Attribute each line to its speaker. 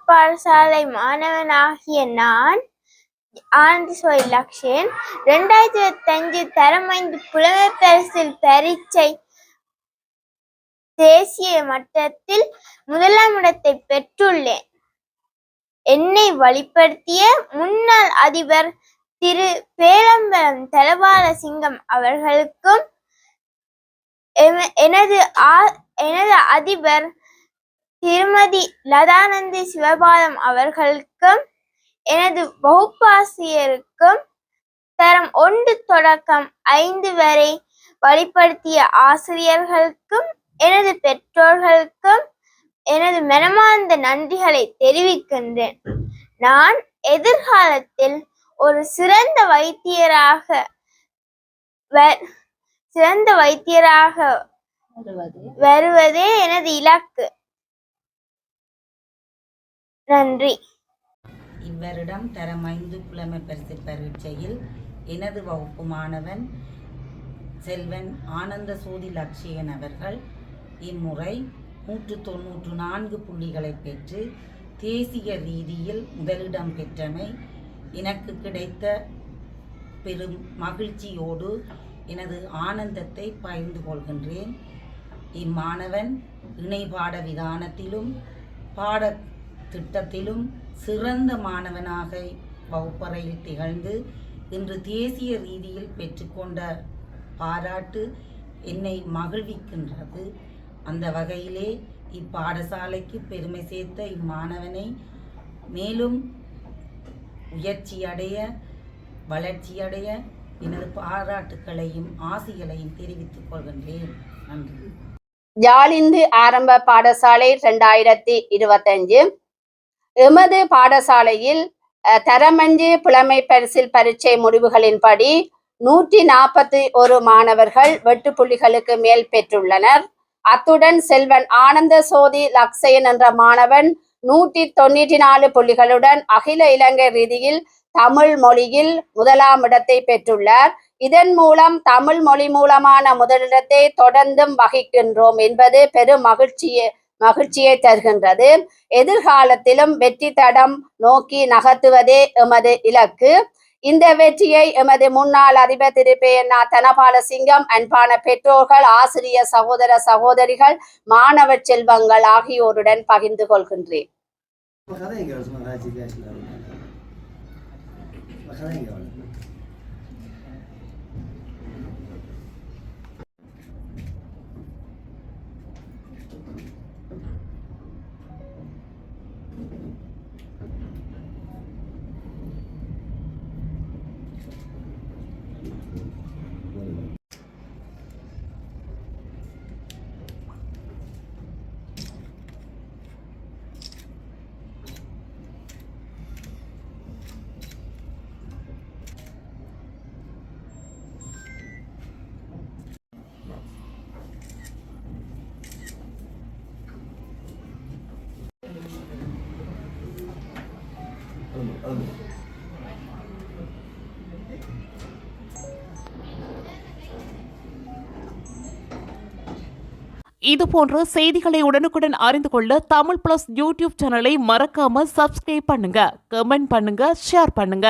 Speaker 1: பாடசாலை மாணவனாகிய நான் ஆனந்தசோதி லக்ஷன் 2025 தரம் 5 புலமைப் பரிசில் பரீட்சை தேசிய மட்டத்தில் 1ஆம் இடத்தை பெற்றுள்ளேன். என்னை வழிப்படுத்திய முன்னாள் அதிபர் திரு பேரம்பலம் தலபாலசிங்கம் அவர்களுக்கும், எனது அதிபர் திருமதி லதானந்தி சிவபாதம் அவர்களுக்கும், எனது வகுப்பாசிரியருக்கும், தரம் 1 தொடக்கம் 5 வரை வழிப்படுத்திய ஆசிரியர்களுக்கும், எனது பெற்றோர்களுக்கும் எனது மனமார்ந்த நன்றிகளை தெரிவிக்கின்றேன். நான் எதிர்காலத்தில் ஒரு சிறந்த வைத்தியராக வருவதே எனது இலக்கு. நன்றி.
Speaker 2: இவ்வருடம் தரம் 5 புலமை பரிசு பரீட்சையில் எனது வகுப்பு மாணவன் செல்வன் ஆனந்தசோதி லக்ஷயன் அவர்கள் இம்முறை 194 புள்ளிகளை பெற்று தேசிய ரீதியில் முதலிடம் பெற்றமை எனக்கு கிடைத்த பெரும் மகிழ்ச்சியோடு எனது ஆனந்தத்தை பகிர்ந்து கொள்கின்றேன். இம்மாணவன் இணைபாட விதானத்திலும் பாடத்திட்டத்திலும் சிறந்த மாணவனாக வகுப்பறையில் திகழ்ந்து இன்று தேசிய ரீதியில் பெற்றுக்கொண்ட பாராட்டு என்னை மகிழ்விக்கின்றது. அந்த வகையிலே இப்பாடசாலைக்கு பெருமை சேர்த்த இம்மாணவனை மேலும் உயர்ச்சியடைய வளர்ச்சியடைய எனது பாராட்டுக்களையும் ஆசிகளையும் தெரிவித்துக் கொள்கின்றேன். நன்றி.
Speaker 3: யாழிந்து ஆரம்ப பாடசாலை 2025 எமது பாடசாலையில் தரம் 5 புலமை பரிசில் பரீட்சை முடிவுகளின்படி 141 மாணவர்கள் 8 புள்ளிகளுக்கு மேல் பெற்றுள்ளனர். அத்துடன் செல்வன் ஆனந்தசோதி லக்ஷயன் என்ற மாணவன் 194 புள்ளிகளுடன் அகில இலங்கை ரீதியில் தமிழ் மொழியில் 1ஆம் இடத்தை பெற்றுள்ளார். இதன் மூலம் தமிழ் மொழி மூலமான முதலிடத்தை தொடர்ந்தும் வகிக்கின்றோம் என்பது பெரும் மகிழ்ச்சியை தருகின்றது. எதிர்காலத்திலும் வெற்றி தடம் நோக்கி நகர்த்துவதே எமது இலக்கு. இந்த வெற்றியை எமது முன்னாள் அதிபர் திரு பேனா தனபாலசிங்கம், அன்பான பெற்றோர்கள், ஆசிரியர் சகோதர சகோதரிகள், மாணவ செல்வங்கள் ஆகியோருடன் பகிர்ந்து கொள்கின்றேன்.
Speaker 4: இதுபோன்ற செய்திகளை உடனுக்குடன் அறிந்து கொள்ள தமிழ் பிளஸ் யூடியூப் சேனலை மறக்காம சப்ஸ்கிரைப் பண்ணுங்க, கமெண்ட் பண்ணுங்க, ஷேர் பண்ணுங்க.